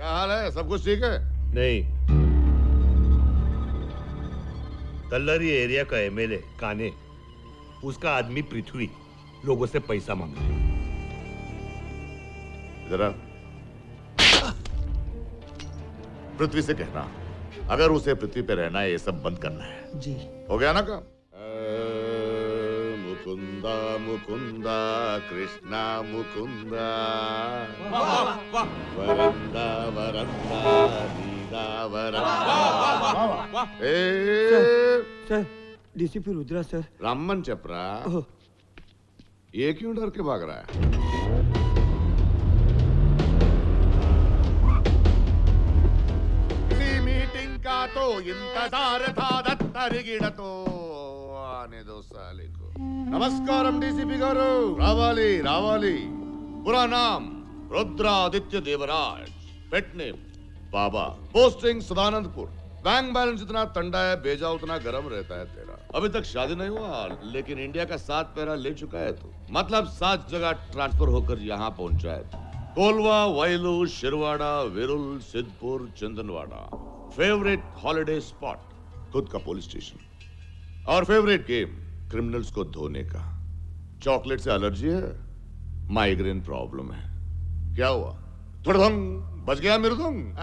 क्या हाल है? सब कुछ ठीक है? नहीं, तल्लरी एरिया का एमएलए काने, उसका आदमी पृथ्वी लोगों से पैसा मांग रहा है। जरा पृथ्वी से कहना, अगर उसे पृथ्वी पे रहना है, ये सब बंद करना है। जी। हो गया ना काम? मुकुंदा मुकुंदा कृष्णा मुकुंदा, वरंदा वरंदा दीदा वरंदा। Sir, DCP Rudra sir. रामन चपरा, ये क्यों डर के भाग रहा है? इसी मीटिंग का तो इंतजार था, दत्तरिगिड़ तो आने दो साले को। नमस्कारम डीसीपी गारू। रावाली रावाली, पूरा नाम रुद्रादित्य देवराज, पेट नेम बाबा, पोस्टिंग सदानंदपुर। बैंक बैलेंस जितना ठंडा है, भेजा उतना गर्म रहता है तेरा। अभी तक शादी नहीं हुआ, लेकिन इंडिया का 7 पैरा ले चुका है तू। मतलब 7 जगह ट्रांसफर होकर यहाँ पहुंचा है तू। Colva, Vaylu, Shirwada, Virul, Siddhapur, Chandanwada. Favourite holiday spot, खुद का पुलिस स्टेशन। और फेवरेट गेम, क्रिमिनल्स को धोने का। चॉकलेट से एलर्जी है, माइग्रेन प्रॉब्लम है। क्या हुआ? थोड़ा धंग बच गया मृदंग।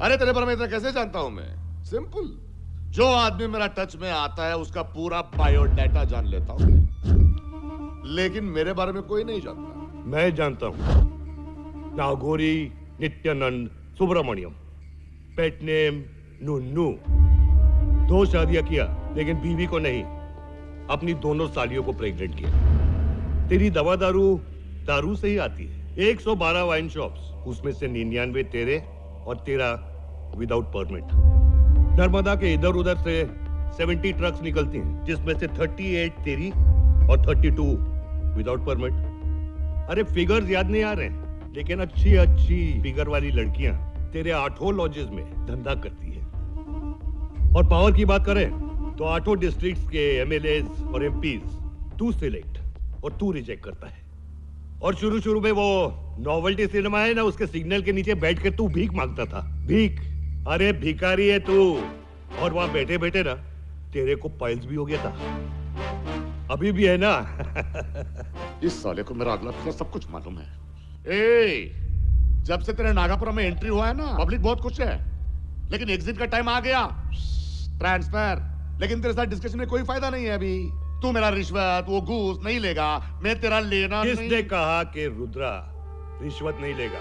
अरे तेरे बारे में इतना कैसे जानता हूं मैं? सिंपल, जो आदमी मेरा टच में आता है उसका पूरा बायोडाटा जान लेता हूं। लेकिन मेरे बारे में कोई नहीं जानता। मैं जानता हूं। Nagori Nityanand Subramaniam, pet name नुन्नू। 2 शादियां किया, लेकिन बीवी को नहीं, अपनी दोनों सालियों को प्रेग्नेंट किया। तेरी दवा दारू से ही आती है। 112 वाइन शॉप्स, उसमें से 99 तेरे और तेरा विदाउट परमिट। नर्मदा के इधर उधर से 70 ट्रक्स निकलती हैं, जिसमें से 38 तेरी और 32 विदाउट परमिट। अरे फिगर्स याद नहीं आ रहे हैं, लेकिन अच्छी अच्छी फिगर वाली लड़कियां तेरे 8 लॉजेस में धंधा करती है। और पावर की बात करें तो 8 डिस्ट्रिक्ट्स के एमएलए और एमपीज तू सिलेक्ट और तू रिजेक्ट करता है। और शुरू में वो नोवेल्टी सिनेमा है ना, उसके सिग्नल के नीचे बैठ कर तू भीख मांगता था। भीख, अरे भिखारी है तू। और वहां बैठे बैठे ना तेरे को पाइल्स भी हो गया था, अभी भी है ना। इस साले को मेरा अगला पिछला सब कुछ मालूम है। जब से तेरे नागापुरम में एंट्री हुआ है ना, पब्लिक बहुत खुश है, लेकिन एग्जिट का टाइम आ गया, ट्रांसफर। लेकिन तेरे साथ डिस्कशन में कोई फायदा नहीं है अभी। तू मेरा रिश्वत, वो घूस नहीं लेगा, मैं तेरा लेना किसने नहीं। कहा कि रुद्रा रिश्वत नहीं लेगा?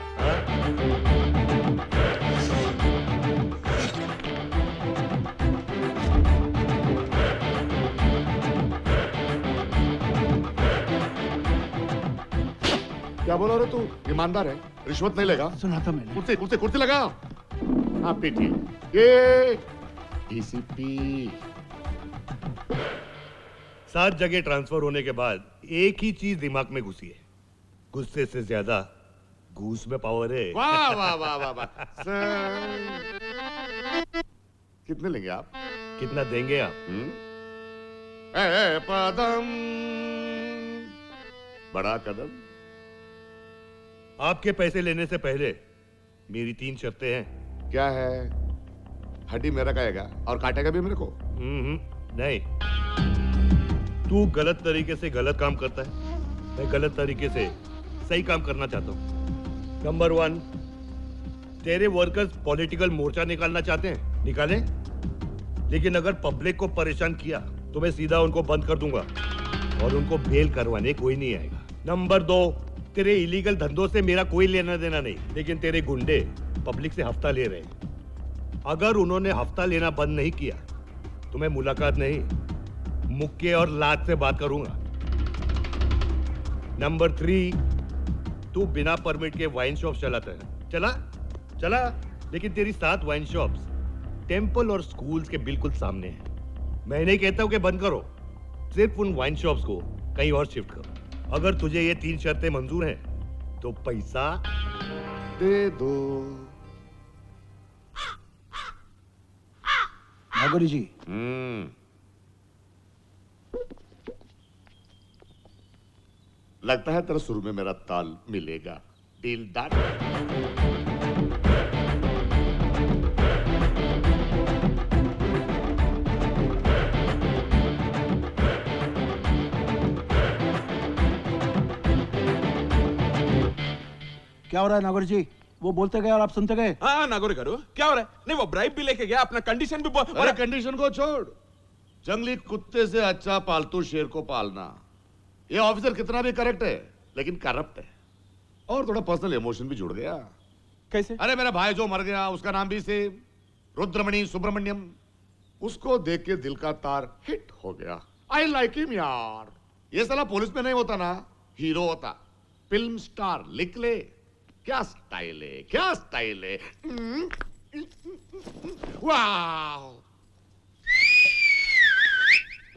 क्या बोला रे तू? ईमानदार है, रिश्वत नहीं लेगा? सुना था मैंने। कुर्सी कुर्सी कुर्सी लगा। हाँ पीटी। ये डीसीपी 7 जगह ट्रांसफर होने के बाद एक ही चीज दिमाग में घुसी है, गुस्से से ज्यादा घूस में पावर है। वाह वाह वाह वाह वाह। कितने लेंगे आप? कितना देंगे आप? पदम बड़ा कदम। आपके पैसे लेने से पहले मेरी 3 शर्तें हैं। क्या है? हड्डी मेरा खाएगा और काटेगा भी मेरे को? नहीं, तू गलत तरीके से गलत काम करता है, मैं गलत तरीके से सही काम करना चाहता हूं। नंबर 1, तेरे वर्कर्स पॉलिटिकल मोर्चा निकालना चाहते हैं, निकालें, लेकिन अगर पब्लिक को परेशान किया तो मैं सीधा उनको बंद कर दूंगा और उनको बेल करवाने कोई नहीं आएगा। नंबर 2, तेरे इलीगल धंधों से मेरा कोई लेना देना नहीं, लेकिन तेरे गुंडे पब्लिक से हफ्ता ले रहे हैं। अगर उन्होंने हफ्ता लेना बंद नहीं किया तो मैं मुलाकात नहीं, मुक्के और लात से बात करूंगा। नंबर 3, तू बिना परमिट के वाइन शॉप चलाता है। चला, लेकिन तेरी 7 वाइन शॉप्स टेंपल और स्कूल्स के बिल्कुल सामने है। मैं नहीं कहता हूं कि बंद करो, सिर्फ उन वाइन शॉप्स को कहीं और शिफ्ट करो। अगर तुझे ये 3 शर्तें मंजूर हैं तो पैसा दे दो। नागोरी जी। लगता है तेरा शुरू में मेरा ताल मिलेगा। Deal done. क्या हो रहा है नागौरी जी? वो बोलते गए और आप सुनते गए। हाँ नागौरी गारू क्या हो रहा है? नहीं वो ब्राइब भी लेके गया, अपना कंडीशन भी अरे कंडीशन को छोड़, जंगली कुत्ते से अच्छा पालतू शेर को पालना। ये ऑफिसर कितना भी करेक्ट है लेकिन करप्ट है, और थोड़ा पर्सनल इमोशन भी जुड़ गया। कैसे? अरे मेरा भाई जो मर गया उसका नाम भी से रुद्रमणि सुब्रमण्यम, उसको देख के दिल का तार हिट हो गया। आई लाइक हिम यार। ये साला पुलिस में नहीं होता ना, हीरो होता, फिल्म स्टार। लिख ले, क्या स्टाइल है, क्या स्टाइल है। वाह,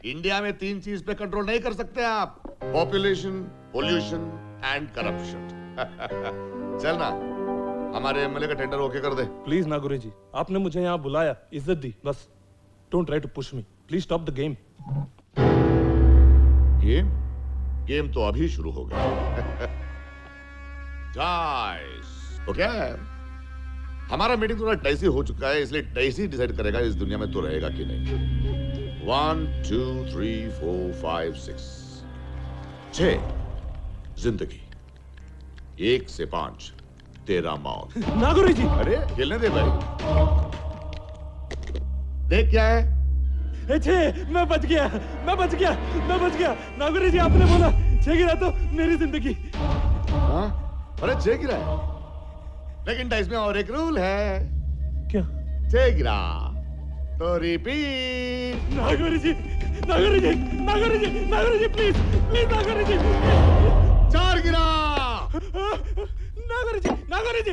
इंडिया में 3 चीज पे कंट्रोल नहीं कर सकते आप, पॉपुलेशन, पोल्यूशन एंड करप्शन। चल ना, हमारे एमएलए का टेंडर ओके कर दे। प्लीज नागौरी जी, आपने मुझे यहाँ बुलाया, इज्जत दी, बस don't try to push me, please stop the game. Game तो अभी शुरू हो गया। गाइस, ओके, हमारा मीटिंग थोड़ा डाइसी हो चुका है, इसलिए डाइसी डिसाइड करेगा इस दुनिया में तो रहेगा कि नहीं। 1 2 3 4 5 6 6 जिंदगी, 1 से 5 तेरा मौत। नागौरी जी, अरे खेलने दे भाई, देख क्या है। छे, मैं बच गया, मैं बच गया, मैं बच गया। नागौरी जी आपने बोला 6 गिरा तो मेरी जिंदगी। हाँ? अरे 6 गिरा है, लेकिन डाइस में और एक रूल है। क्या? 6 गिरा तो repeat. Nagauri ji, Nagauri ji, Nagauri ji, Nagauri ji, please please Nagauri ji. 4 गिरा। नागौरी जी, नागौरी जी।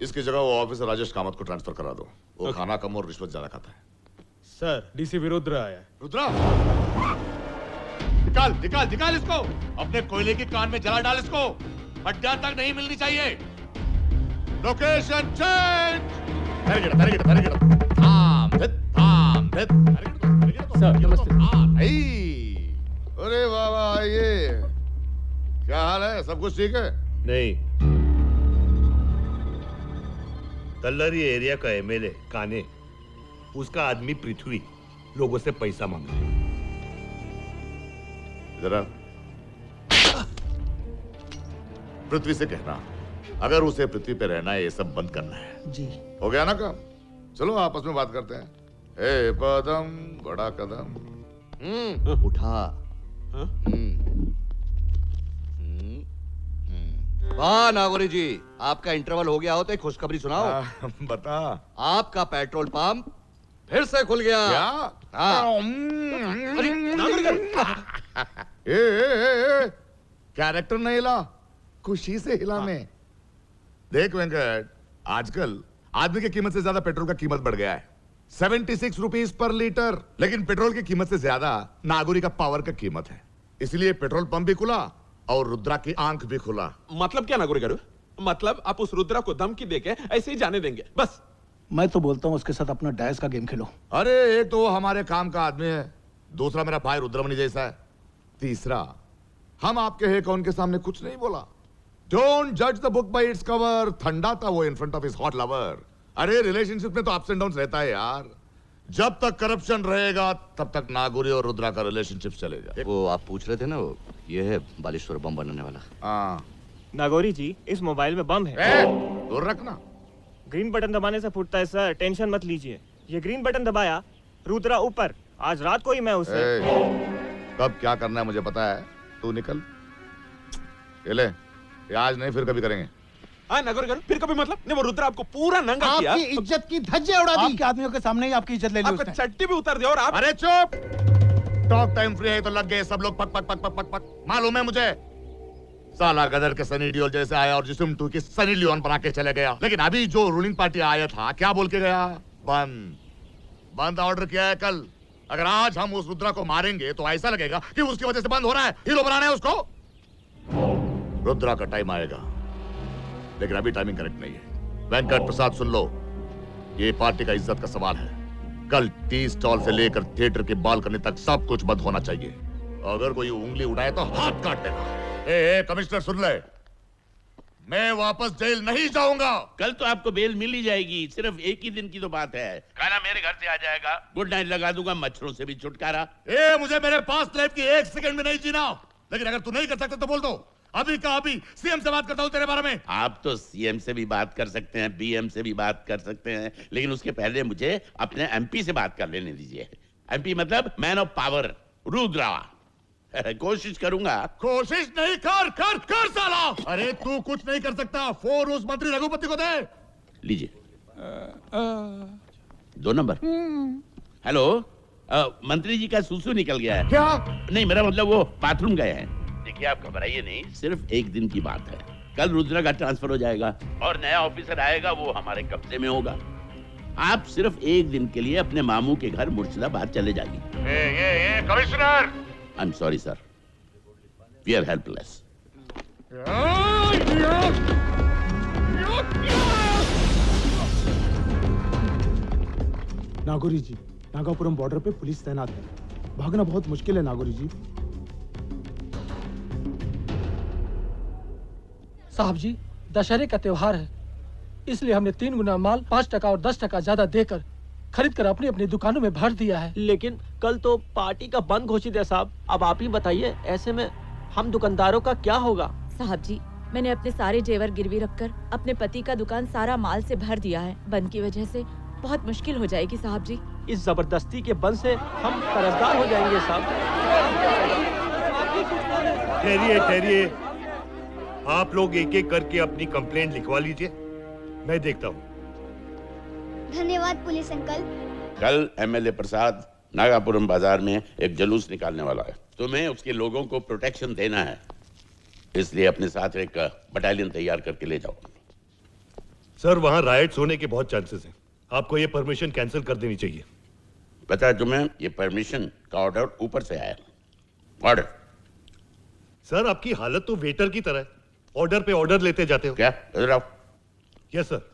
इसकी जगह वो ऑफिसर राजेश कामत को ट्रांसफर करा दो, वो खाना कम और रिश्वत ज्यादा खाता है। सर, डीसीपी रुद्र आया है। रुद्रा, निकाल निकाल निकाल इसको, अपने कोयले की कान में जला डाल इसको, हड्डियां तक नहीं मिलनी चाहिए। Location change. सर, नमस्ते। अरे वाह वाह, आइए। क्या हाल है, सब कुछ ठीक है? नहीं, कल्लरी एरिया का एमएलए काने, उसका आदमी पृथ्वी लोगों से पैसा मांग रहा है। जरा पृथ्वी से कहना, अगर उसे पृथ्वी पे रहना है, ये सब बंद करना है। जी हो गया ना काम? चलो आपस में बात करते हैं। ए पदम बड़ा कदम। उठा। वाह नागौरी जी, आपका इंटरवल हो गया हो तो एक खुशखबरी सुनाओ। बता। आपका पेट्रोल पंप फिर से खुल गया। क्या? हाँ। कैरेक्टर नहीं हिला, खुशी से हिला मैं। देख वेंकट, आजकल आदमी की कीमत से ज्यादा पेट्रोल का कीमत बढ़ गया है। 76 रुपीज पर लीटर, लेकिन पेट्रोल की कीमत से ज्यादा नागौरी का पावर का कीमत है। इसलिए पेट्रोल पंप भी खुला और रुद्रा की आंख भी खुला। मतलब क्या नागौरी गारू? मतलब आप उस रुद्रा को धमकी देके ऐसे ही जाने देंगे बस? मैं तो बोलता हूँ उसके साथ अपना डायस का गेम खेलो। अरे एक तो वो हमारे काम का आदमी है, दूसरा मेरा भाई रुद्रमणि जैसा है, तीसरा हम आपके है कौन के सामने कुछ नहीं बोला। डोंट जज the book by its cover. ठंडा था वो in front of his hot lover. अरे रिलेशनशिप में तो अप्स एंड डाउन्स रहता है यार। जब तक करप्शन रहेगा तब तक नागौरी और रुद्रा का रिलेशनशिप चलेगा। वो आप पूछ रहे थे ना, वो ये है बालेश्वर बम बनाने वाला। हाँ, नागौरी जी, इस मोबाइल में बम है। दूर रखना। ग्रीन बटन दबाने से फूटता है सर, टेंशन मत लीजिए। ये ग्रीन बटन दबाया, रुद्रा ऊपर। आज रात को ही मैं उसे कब क्या करना है मुझे पता है, तू निकल। ये ले, ये आज नहीं फिर कभी करेंगे। हाँ नागौरी गारू, फिर कभी मतलब? नहीं वो रुद्रा आपको पूरा नंगा किया, आपकी इज्जत की धज्जियां उड़ा दी। आपके आदमियों के सामने ही आपकी इज्जत ले ली आपका उसने। चट्टी भी उतार दिया और आप। अरे चुप, टॉक टाइम फ्री है तो लग गए सब लोग पक पक पक पक पक पक। मालूम है मुझे, साला गदर के सनी देओल जैसे आया और जिस्म 2 की सनी लियोन बना के चले गया। लेकिन अभी जो रूलिंग पार्टी आया था, क्या बोल के गया? बंद बंद ऑर्डर किया है कल। अगर आज हम उस रुद्रा को मारेंगे तो ऐसा लगेगा कि उसकी वजह से बंद हो रहा है। हीरो बनाना है उसको। रुद्रा का टाइम आएगा, लेकिन अभी टाइमिंग करेक्ट नहीं है। वेंकट प्रसाद सुन लो, ये पार्टी का इज्जत का सवाल है। कल टी स्टॉल से लेकर थिएटर के बालकनी तक सब कुछ बंद होना चाहिए। अगर कोई उंगली उठाए तो हाथ काट देना। ए कमिश्नर सुन ले, मैं वापस जेल नहीं जाऊंगा। कल तो आपको बेल मिल ही जाएगी, सिर्फ एक ही दिन की तो बात है। खाना मेरे घर से आ जाएगा, गुड नाइट लगा दूंगा, मच्छरों से भी छुटकारा। ए मुझे मेरे पास लाइफ की 1 सेकंड में नहीं जीना। लेकिन अगर तू नहीं कर सकता तो बोल दो, अभी का अभी सीएम से बात करता हूँ तेरे बारे में। आप तो सीएम से भी बात कर सकते हैं, बीएम से भी बात कर सकते हैं, लेकिन उसके पहले मुझे अपने एमपी से बात कर लेने दीजिए। एमपी मतलब मैन ऑफ पावर, रुद्रा। कोशिश करूंगा। कोशिश नहीं, कर साला। अरे तू कुछ नहीं कर सकता, फोन उस मंत्री रघुपति को दे। लीजिए 2 नंबर। हेलो, मंत्री जी का सूसू निकल गया है। क्या? नहीं, मेरा मतलब वो बाथरूम गए हैं। देखिए, आप घबराइए नहीं, सिर्फ 1 दिन की बात है। कल रुद्रा का ट्रांसफर हो जाएगा और नया ऑफिसर आएगा, वो हमारे कब्जे में होगा। आप सिर्फ 1 दिन के लिए अपने मामू के घर मुर्शिदाबाद चले जाइए। ये commissioner. I am sorry sir, we are helpless. Nagauri ji, Nagapuram border पे पुलिस तैनात है, भागना बहुत मुश्किल है नागौरी जी। साहब जी, दशहरे का त्योहार है, इसलिए हमने 3 गुना माल 5% और 10% ज्यादा देकर खरीद कर अपनी अपनी दुकानों में भर दिया है। लेकिन कल तो पार्टी का बंद घोषित है साहब, अब आप ही बताइए, ऐसे में हम दुकानदारों का क्या होगा? साहब जी, मैंने अपने सारे जेवर गिरवी रखकर अपने पति का दुकान सारा माल से भर दिया है। बंद की वजह से बहुत मुश्किल हो जाएगी साहब जी। इस जबरदस्ती के बंद से हम कर्जदार हो जाएंगे साहब। ठहरिए, आप लोग एक एक करके अपनी कंप्लेंट लिखवा लीजिए, मैं देखता हूँ। धन्यवाद पुलिस अंकल। कल एमएलए प्रसाद नागापुरम बाजार में एक जुलूस निकालने वाला है। तुम्हें उसके लोगों को प्रोटेक्शन देना है, इसलिए अपने साथ एक बटालियन तैयार करके ले जाओ। सर, वहाँ राइट्स होने के बहुत चांसेस हैं, आपको ये परमिशन कैंसिल कर देनी चाहिए। पता है तुम्हें, ये परमिशन का ऑर्डर ऊपर से आया। ऑर्डर। सर, आपकी हालत तो वेटर की तरह है, ऑर्डर पे ऑर्डर लेते जाते हो। क्या? इधर आओ। Yes sir.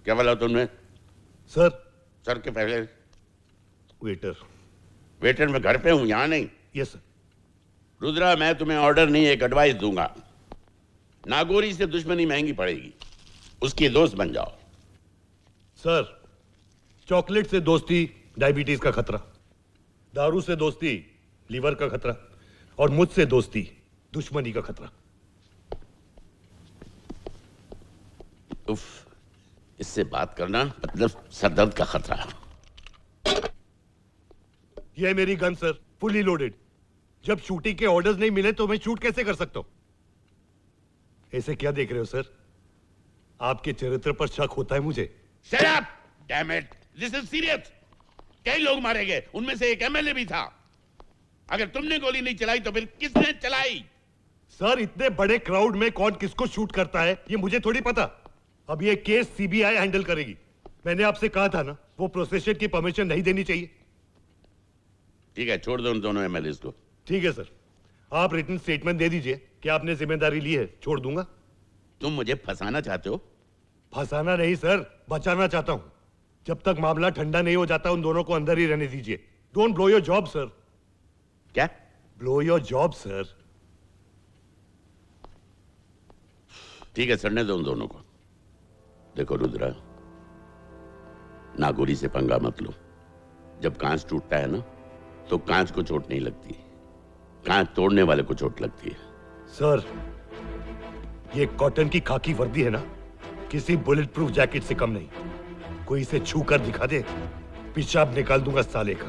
क्या बोला तुमने? सर। सर के पहले वेटर। वेटर मैं घर पे हूं, यहाँ नहीं। Yes sir. रुद्रा, मैं तुम्हें ऑर्डर नहीं, एक एडवाइस दूंगा। नागौरी से दुश्मनी महंगी पड़ेगी, उसकी दोस्त बन जाओ। सर, चॉकलेट से दोस्ती डायबिटीज का खतरा, दारू से दोस्ती लीवर का खतरा, और मुझसे दोस्ती दुश्मनी का खतरा। उफ, इससे बात करना मतलब सरदर्द का खतरा। यह है मेरी गन सर, फुली लोडेड। जब शूटिंग के ऑर्डर्स नहीं मिले तो मैं शूट कैसे कर सकता हूं? ऐसे क्या देख रहे हो सर? आपके चरित्र पर शक होता है मुझे। Shut up! Damn it! This is serious. कई लोग मारे गए, उनमें से एक एमएलए भी था। अगर तुमने गोली नहीं चलाई तो फिर किसने चलाई? सर, इतने बड़े क्राउड में कौन किसको शूट करता है ये मुझे थोड़ी पता। अब ये केस सीबीआई हैंडल करेगी। मैंने आपसे कहा था ना, वो प्रोसेशन की परमिशन नहीं देनी चाहिए। ठीक है, छोड़ दो उन दोनों एमएलए को। ठीक है सर, आप रिटन स्टेटमेंट दे दीजिए कि आपने जिम्मेदारी ली है, छोड़ दूंगा। तुम मुझे फंसाना चाहते हो? फंसाना नहीं सर, बचाना चाहता हूं। जब तक मामला ठंडा नहीं हो जाता उन दोनों को अंदर ही रहने दीजिए। Don't blow your job sir. क्या? Blow your job sir. ठीक है, सड़ने दो उन दोनों को। देखो रुद्रा, नागौरी से पंगा मत लो। जब कांच टूटता है ना, तो कांच को चोट नहीं लगती, कांच तोड़ने वाले को चोट लगती है। सर, ये कॉटन की खाकी वर्दी है ना, किसी बुलेट प्रूफ जैकेट से कम नहीं। कोई इसे छू कर दिखा दे, पेशाब निकाल दूंगा साले का।